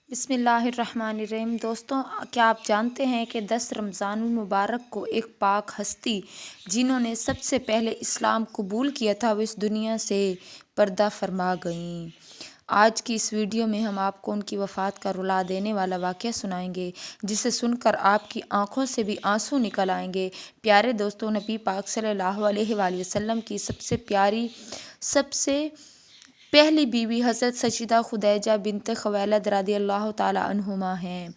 بسم اللہ الرحمن الرحیم۔ دوستوں، کیا آپ جانتے ہیں کہ 10 رمضان المبارک کو ایک پاک ہستی جنہوں نے سب سے پہلے اسلام قبول کیا تھا وہ اس دنیا سے پردہ فرما گئیں۔ آج کی اس ویڈیو میں ہم آپ کو ان کی وفات کا رلا دینے والا واقعہ سنائیں گے، جسے سن کر آپ کی آنکھوں سے بھی آنسو نکل آئیں گے۔ پیارے دوستوں، نبی پاک صلی اللہ علیہ وآلہ وسلم کی سب سے پیاری، سب سے پہلی بیوی حضرت سیدہ خدیجہ بنت خویلد رضی اللہ تعالی عنہما ہیں۔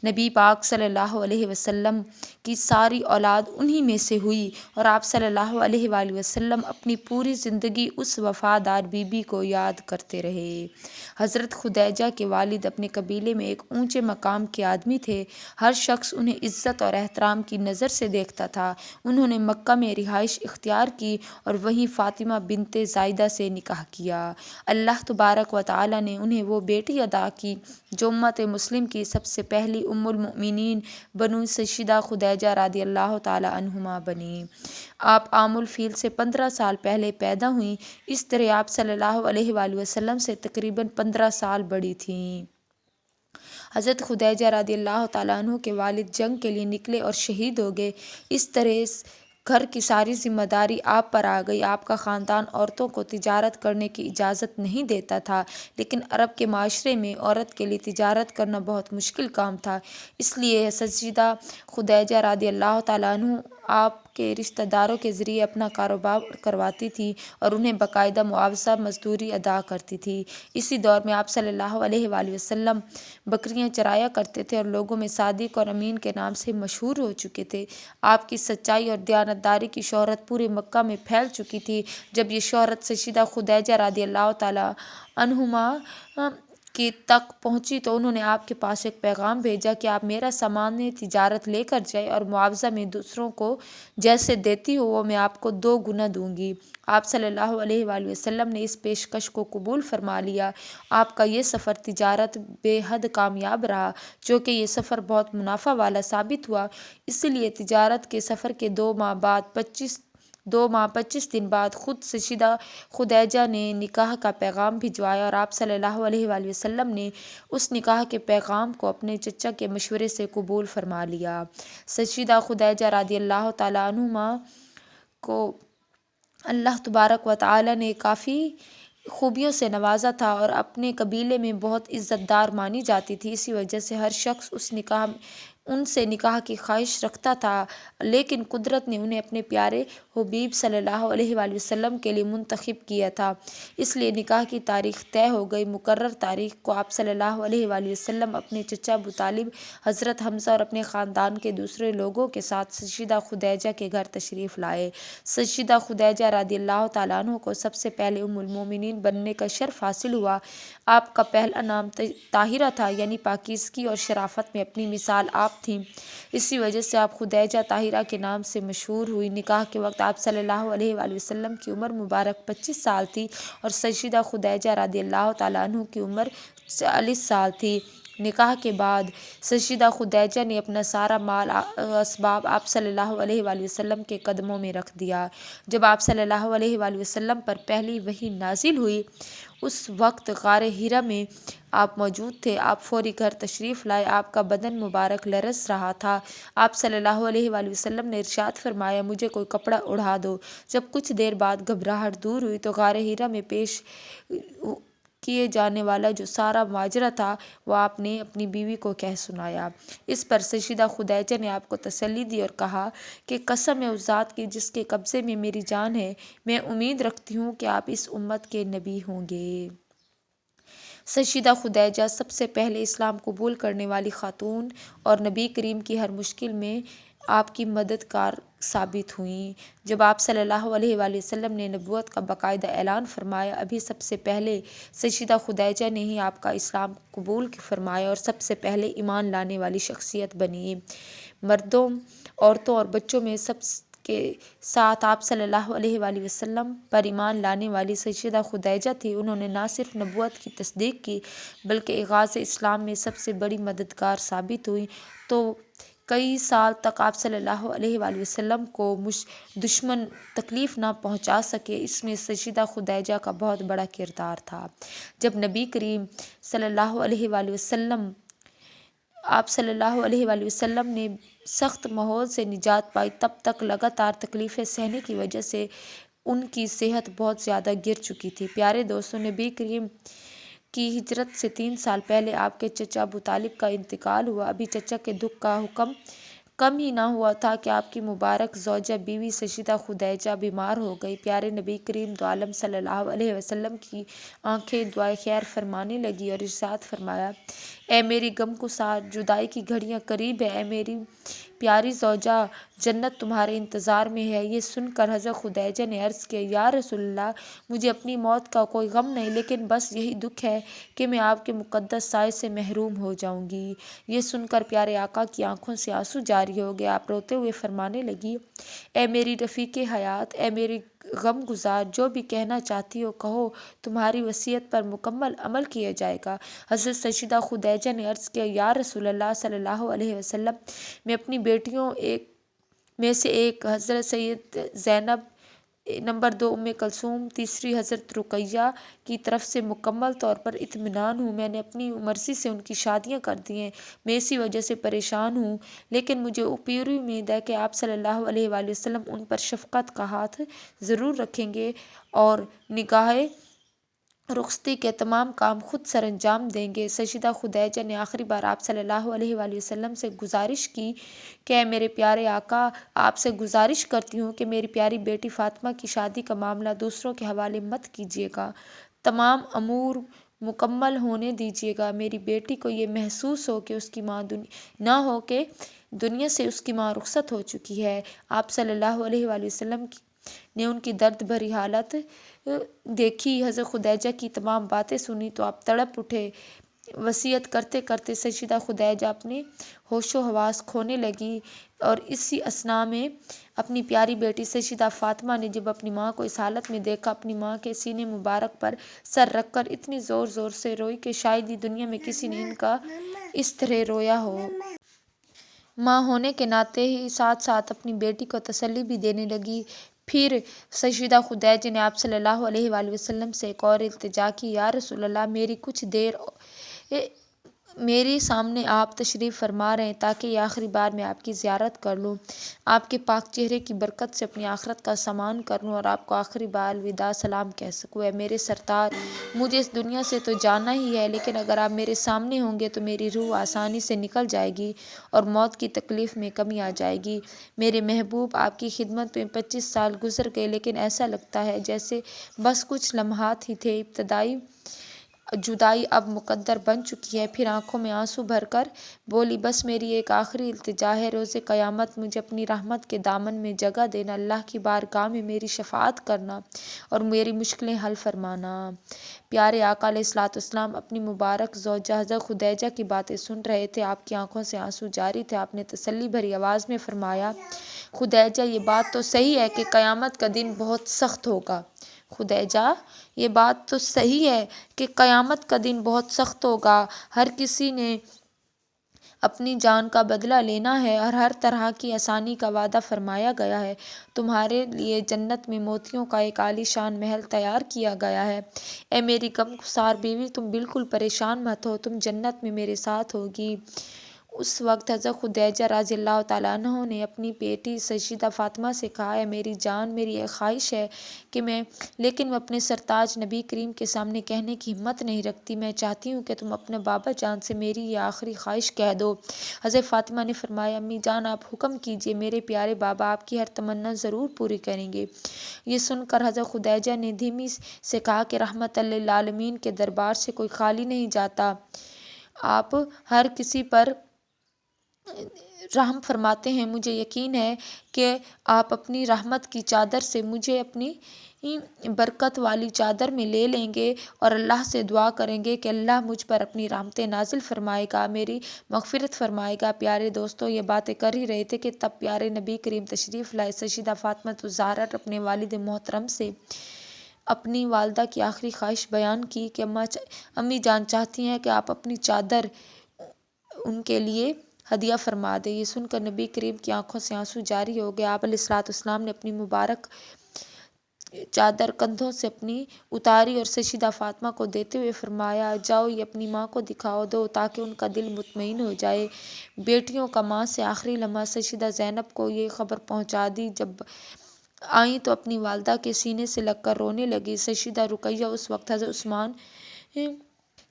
نبی پاک صلی اللہ علیہ وسلم کی ساری اولاد انہی میں سے ہوئی اور آپ صلی اللہ علیہ وآلہ وسلم اپنی پوری زندگی اس وفادار بیوی کو یاد کرتے رہے۔ حضرت خدیجہ کے والد اپنے قبیلے میں ایک اونچے مقام کے آدمی تھے۔ ہر شخص انہیں عزت اور احترام کی نظر سے دیکھتا تھا۔ انہوں نے مکہ میں رہائش اختیار کی اور وہیں فاطمہ بنت زائدہ سے نکاح کیا۔ اللہ تبارک و تعالی نے انہیں وہ بیٹی عطا کی جو امت مسلم کی سب سے پہلی ام المؤمنین بنو سیدہ خدیجہ رضی اللہ تعالی عنہما بنیں۔ آپ عام الفیل سے 15 سال پہلے پیدا ہوئیں۔ اس طرح آپ صلی اللہ علیہ وآلہ وسلم سے تقریباً 15 سال بڑی تھیں۔ حضرت خدیجہ رضی اللہ تعالیٰ عنہ کے والد جنگ کے لیے نکلے اور شہید ہو گئے۔ اس طرح گھر کی ساری ذمہ داری آپ پر آ گئی۔ آپ کا خاندان عورتوں کو تجارت کرنے کی اجازت نہیں دیتا تھا، لیکن عرب کے معاشرے میں عورت کے لیے تجارت کرنا بہت مشکل کام تھا۔ اس لیے سیدہ خدیجہ رضی اللہ تعالیٰ عنہ آپ کے رشتہ داروں کے ذریعے اپنا کاروبار کرواتی تھی اور انہیں باقاعدہ معاوضہ مزدوری ادا کرتی تھی۔ اسی دور میں آپ صلی اللہ علیہ وآلہ وسلم بکریاں چرایا کرتے تھے اور لوگوں میں صادق اور امین کے نام سے مشہور ہو چکے تھے۔ آپ کی سچائی اور دیانتداری کی شہرت پورے مکہ میں پھیل چکی تھی۔ جب یہ شہرت سیدہ خدیجہ رضی اللہ تعالیٰ عنہما کی تک پہنچی تو انہوں نے آپ کے پاس ایک پیغام بھیجا کہ آپ میرا سامان تجارت لے کر جائیں اور معاوضہ میں دوسروں کو جیسے دیتی ہو وہ میں آپ کو 2 گنا دوں گی۔ آپ صلی اللہ علیہ وآلہ وسلم نے اس پیشکش کو قبول فرما لیا۔ آپ کا یہ سفر تجارت بے حد کامیاب رہا، چونکہ یہ سفر بہت منافع والا ثابت ہوا۔ اسی لیے تجارت کے سفر کے 2 ماہ 25 دن بعد خود سیدہ خدیجہ نے نکاح کا پیغام بھجوایا اور آپ صلی اللہ علیہ وآلہ وسلم نے اس نکاح کے پیغام کو اپنے چچا کے مشورے سے قبول فرما لیا۔ سیدہ خدیجہ رضی اللہ تعالیٰ عنہما کو اللہ تبارک و تعالی نے کافی خوبیوں سے نوازا تھا اور اپنے قبیلے میں بہت عزت دار مانی جاتی تھی۔ اسی وجہ سے ہر شخص ان سے نکاح کی خواہش رکھتا تھا، لیکن قدرت نے انہیں اپنے پیارے حبیب صلی اللہ علیہ وآلہ وسلم کے لیے منتخب کیا تھا، اس لیے نکاح کی تاریخ طے ہو گئی۔ مقررہ تاریخ کو آپ صلی اللہ علیہ وآلہ وسلم اپنے چچا ابو طالب، حضرت حمزہ اور اپنے خاندان کے دوسرے لوگوں کے ساتھ سیدہ خدیجہ کے گھر تشریف لائے۔ سیدہ خدیجہ رضی اللہ تعالیٰ عنہ کو سب سے پہلے ام المومنین بننے کا شرف حاصل ہوا۔ آپ کا پہلا نام طاہرہ تھا، یعنی پاکیزگی اور شرافت میں اپنی مثال آپ تھیں۔ اسی وجہ سے آپ خدیجہ طاہرہ کے نام سے مشہور ہوئی۔ نکاح کے وقت آپ صلی اللہ علیہ وآلہ وسلم کی عمر مبارک 25 سال تھی اور سیدہ خدیجہ رضی اللہ تعالیٰ عنہ کی عمر 40 سال تھی۔ نکاح کے بعد سیدہ خدیجہ نے اپنا سارا مال اسباب آپ صلی اللہ علیہ وآلہ وسلم کے قدموں میں رکھ دیا۔ جب آپ صلی اللہ علیہ وآلہ وسلم پر پہلی وحی نازل ہوئی اس وقت غار حرا میں آپ موجود تھے۔ آپ فوری گھر تشریف لائے۔ آپ کا بدن مبارک لرز رہا تھا۔ آپ صلی اللہ علیہ وآلہ وسلم نے ارشاد فرمایا، مجھے کوئی کپڑا اڑا دو۔ جب کچھ دیر بعد گھبراہٹ دور ہوئی تو غار حرا میں پیش کیے جانے والا جو سارا ماجرا تھا وہ آپ نے اپنی بیوی کو کہہ سنایا۔ اس پر سیدہ خدیجہ نے آپ کو تسلی دی اور کہا کہ قسم ہے اس ذات کی جس کے قبضے میں میری جان ہے، میں امید رکھتی ہوں کہ آپ اس امت کے نبی ہوں گے۔ سیدہ خدیجہ سب سے پہلے اسلام قبول کرنے والی خاتون اور نبی کریم کی ہر مشکل میں آپ کی مددگار ثابت ہوئیں۔ جب آپ صلی اللہ علیہ وآلہ وسلم نے نبوت کا باقاعدہ اعلان فرمایا، ابھی سب سے پہلے سیدہ خدیجہ نے ہی آپ کا اسلام قبول فرمایا اور سب سے پہلے ایمان لانے والی شخصیت بنیں۔ مردوں، عورتوں اور بچوں میں سب کے ساتھ آپ صلی اللہ علیہ وآلہ وسلم پر ایمان لانے والی سیدہ خدیجہ تھی۔ انہوں نے نہ صرف نبوت کی تصدیق کی بلکہ آغاز اسلام میں سب سے بڑی مددگار ثابت ہوئیں۔ تو کئی سال تک آپ صلی اللہ علیہ وآلہ وسلم کو دشمن تکلیف نہ پہنچا سکے، اس میں سیدہ خدیجہ کا بہت بڑا کردار تھا۔ جب نبی کریم صلی اللہ علیہ وآلہ وسلم آپ صلی اللہ علیہ وآلہ وسلم نے سخت ماحول سے نجات پائی، تب تک لگاتار تکلیفیں سہنے کی وجہ سے ان کی صحت بہت زیادہ گر چکی تھی۔ پیارے دوستوں، نبی کریم کی ہجرت سے 3 سال پہلے آپ کے چچا ابو طالب کا انتقال ہوا۔ ابھی چچا کے دکھ کا حکم کم ہی نہ ہوا تھا کہ آپ کی مبارک زوجہ بیوی سیدہ خدیجہ بیمار ہو گئی۔ پیارے نبی کریم دو عالم صلی اللہ علیہ وسلم کی آنکھیں دعائے خیر فرمانے لگی اور ارشاد فرمایا: اے میری غمگسار، جدائی کی گھڑیاں قریب ہے، اے میری پیاری زوجہ، جنت تمہارے انتظار میں ہے۔ یہ سن کر حضرت خدیجہ نے عرض کیا: یا رسول اللہ، مجھے اپنی موت کا کوئی غم نہیں، لیکن بس یہی دکھ ہے کہ میں آپ کے مقدس سائے سے محروم ہو جاؤں گی۔ یہ سن کر پیارے آقا کی آنکھوں سے آنسو جاری ہو گئے۔ آپ روتے ہوئے فرمانے لگی: اے میری رفیق حیات، اے میری غمگسار، جو بھی کہنا چاہتی ہو کہو، تمہاری وصیت پر مکمل عمل کیا جائے گا۔ حضرت سیدہ خدیجہ نے عرض کیا: یا رسول اللہ صلی اللہ علیہ وسلم، میں اپنی بیٹیوں میں سے ایک حضرت سید زینب، نمبر 2 ام کلثوم، تیسری حضرت رقیہ کی طرف سے مکمل طور پر اطمینان ہوں۔ میں نے اپنی مرضی سے ان کی شادیاں کر دی ہیں، میں اسی وجہ سے پریشان ہوں، لیکن مجھے پوری امید ہے کہ آپ صلی اللہ علیہ وآلہ وسلم ان پر شفقت کا ہاتھ ضرور رکھیں گے اور نکاح رخصتی کے تمام کام خود سر انجام دیں گے۔ سیدہ خدیجہ نے آخری بار آپ صلی اللہ علیہ وآلہ وسلم سے گزارش کی کہ اے میرے پیارے آقا، آپ سے گزارش کرتی ہوں کہ میری پیاری بیٹی فاطمہ کی شادی کا معاملہ دوسروں کے حوالے مت کیجیے گا، تمام امور مکمل ہونے دیجیے گا۔ میری بیٹی کو یہ محسوس ہو کہ اس کی ماں دنیا سے اس کی ماں رخصت ہو چکی ہے۔ آپ صلی اللہ علیہ وآلہ وسلم نے ان کی درد بھری حالت دیکھی، حضرت خدیجہ کی تمام باتیں سنی تو آپ تڑپ اٹھے۔ وصیت کرتے کرتے سیدہ خدیجہ اپنے ہوش و حواس کھونے لگی، اور اسی اثناء میں اپنی پیاری بیٹی سیدہ فاطمہ نے جب اپنی ماں کو اس حالت میں دیکھا، اپنی ماں کے سینے مبارک پر سر رکھ کر اتنی زور زور سے روئی کہ شاید ہی دنیا میں کسی نے ان کا اس طرح رویا ہو۔ ماں ہونے کے ناطے ہی ساتھ ساتھ اپنی بیٹی کو تسلی بھی دینے لگی۔ پھر سیدہ خدیجہ نے آپ صلی اللہ علیہ وآلہ وسلم سے ایک اور التجا کی: یا رسول اللہ، میری کچھ دیر میرے سامنے آپ تشریف فرما رہے ہیں تاکہ یہ آخری بار میں آپ کی زیارت کر لوں، آپ کے پاک چہرے کی برکت سے اپنی آخرت کا سامان کر لوں اور آپ کو آخری بار الوداع سلام کہہ سکوں۔ اے میرے سرتار، مجھے اس دنیا سے تو جانا ہی ہے، لیکن اگر آپ میرے سامنے ہوں گے تو میری روح آسانی سے نکل جائے گی اور موت کی تکلیف میں کمی آ جائے گی۔ میرے محبوب، آپ کی خدمت میں 25 سال گزر گئے، لیکن ایسا لگتا ہے جیسے بس کچھ لمحات ہی تھے۔ ابتدائی جدائی اب مقدر بن چکی ہے۔ پھر آنکھوں میں آنسو بھر کر بولی: بس میری ایک آخری التجا ہے، روز قیامت مجھے اپنی رحمت کے دامن میں جگہ دینا، اللہ کی بارگاہ میں میری شفاعت کرنا اور میری مشکلیں حل فرمانا۔ پیارے آقا علیہ الصلوۃ والسلام اپنی مبارک زوجہ حضرت خدیجہ کی باتیں سن رہے تھے، آپ کی آنکھوں سے آنسو جاری تھے۔ آپ نے تسلی بھری آواز میں فرمایا: خدیجہ، یہ بات تو صحیح ہے کہ قیامت کا دن بہت سخت ہوگا۔ خدیجہ، یہ بات تو صحیح ہے کہ قیامت کا دن بہت سخت ہوگا۔ ہر کسی نے اپنی جان کا بدلہ لینا ہے اور ہر طرح کی آسانی کا وعدہ فرمایا گیا ہے۔ تمہارے لیے جنت میں موتیوں کا ایک عالی شان محل تیار کیا گیا ہے۔ اے میری غمگسار بیوی، تم بالکل پریشان مت ہو، تم جنت میں میرے ساتھ ہوگی۔ اس وقت حضرت خدیجہ رضی اللہ تعالیٰ عنہا نے اپنی بیٹی سیدہ فاطمہ سے کہا: اے میری جان، میری ایک خواہش ہے کہ لیکن میں اپنے سرتاج نبی کریم کے سامنے کہنے کی ہمت نہیں رکھتی۔ میں چاہتی ہوں کہ تم اپنے بابا جان سے میری یہ آخری خواہش کہہ دو۔ حضرت فاطمہ نے فرمایا: امی جان، آپ حکم کیجیے، میرے پیارے بابا آپ کی ہر تمنا ضرور پوری کریں گے۔ یہ سن کر حضرت خدیجہ نے دھیمی سے کہا کہ رحمت للعالمین کے دربار سے کوئی خالی نہیں جاتا، آپ ہر کسی پر رحم فرماتے ہیں، مجھے یقین ہے کہ آپ اپنی رحمت کی چادر سے مجھے اپنی برکت والی چادر میں لے لیں گے اور اللہ سے دعا کریں گے کہ اللہ مجھ پر اپنی رحمتیں نازل فرمائے گا، میری مغفرت فرمائے گا۔ پیارے دوستو، یہ باتیں کر ہی رہے تھے کہ تب پیارے نبی کریم تشریف لائے۔ سیدہ فاطمہ الزہرا اپنے والد محترم سے اپنی والدہ کی آخری خواہش بیان کی کہ امی جان چاہتی ہیں کہ آپ اپنی چادر ان کے لیے ہدیہ فرما دے۔ یہ سن کر نبی کریم کی آنکھوں سے آنسو جاری ہو گئے۔ آپ علیہ الصلوۃ والسلام نے اپنی مبارک چادر کندھوں سے اپنی اتاری اور سیدہ فاطمہ کو دیتے ہوئے فرمایا، جاؤ یہ اپنی ماں کو دکھا دو تاکہ ان کا دل مطمئن ہو جائے۔ بیٹیوں کا ماں سے آخری لمحہ سیدہ زینب کو یہ خبر پہنچا دی۔ جب آئیں تو اپنی والدہ کے سینے سے لگ کر رونے لگی۔ سیدہ رقیہ اس وقت حضرت عثمان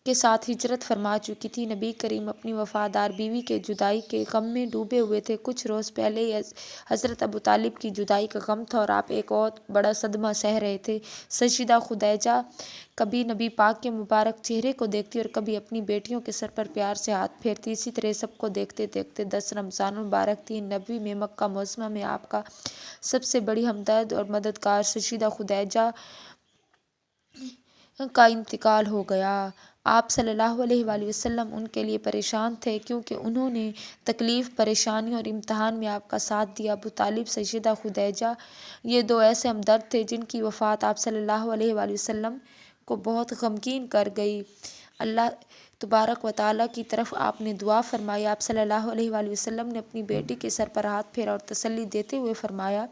کے ساتھ ہجرت فرما چکی تھی۔ نبی کریم اپنی وفادار بیوی کے جدائی کے غم میں ڈوبے ہوئے تھے۔ کچھ روز پہلے ہی حضرت ابو طالب کی جدائی کا غم تھا اور آپ ایک اور بڑا صدمہ سہ رہے تھے۔ سیدہ خدیجہ کبھی نبی پاک کے مبارک چہرے کو دیکھتی اور کبھی اپنی بیٹیوں کے سر پر پیار سے ہاتھ پھیرتی۔ اسی طرح سب کو دیکھتے دیکھتے 10 رمضان المبارک 3 نبوی میں مکہ معظمہ میں آپ کا سب سے بڑی ہمدرد اور مددگار سیدہ خدیجہ کا انتقال ہو گیا۔ آپ صلی اللہ علیہ وآلہ وسلم ان کے لیے پریشان تھے کیونکہ انہوں نے تکلیف، پریشانی اور امتحان میں آپ کا ساتھ دیا۔ ابو طالب، سیدہ خدیجہ، یہ دو ایسے ہمدرد تھے جن کی وفات آپ صلی اللہ علیہ وآلہ وسلم کو بہت غمگین کر گئی۔ اللہ تبارک و تعالیٰ کی طرف آپ نے دعا فرمائی۔ آپ صلی اللہ علیہ وآلہ وسلم نے اپنی بیٹی کے سر پر ہاتھ پھیرا اور تسلی دیتے ہوئے فرمایا،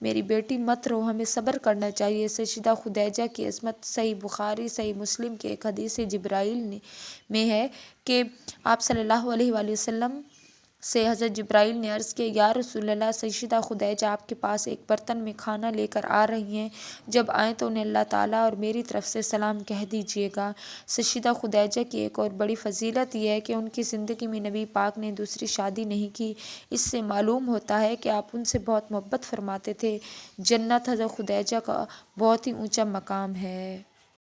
میری بیٹی مت رو، ہمیں صبر کرنا چاہیے۔ سیدہ خدیجہ کی عظمت صحیح بخاری، صحیح مسلم کی ایک حدیث جبرائیل میں ہے کہ آپ صلی اللہ علیہ وآلہ وسلم سے حضرت جبرائیل نے عرض کیا، یا رسول اللہ، سیدہ خدیجہ آپ کے پاس ایک برتن میں کھانا لے کر آ رہی ہیں، جب آئیں تو انہیں اللہ تعالیٰ اور میری طرف سے سلام کہہ دیجیے گا۔ سیدہ خدیجہ کی ایک اور بڑی فضیلت یہ ہے کہ ان کی زندگی میں نبی پاک نے دوسری شادی نہیں کی۔ اس سے معلوم ہوتا ہے کہ آپ ان سے بہت محبت فرماتے تھے۔ جنت حضرت خدیجہ کا بہت ہی اونچا مقام ہے۔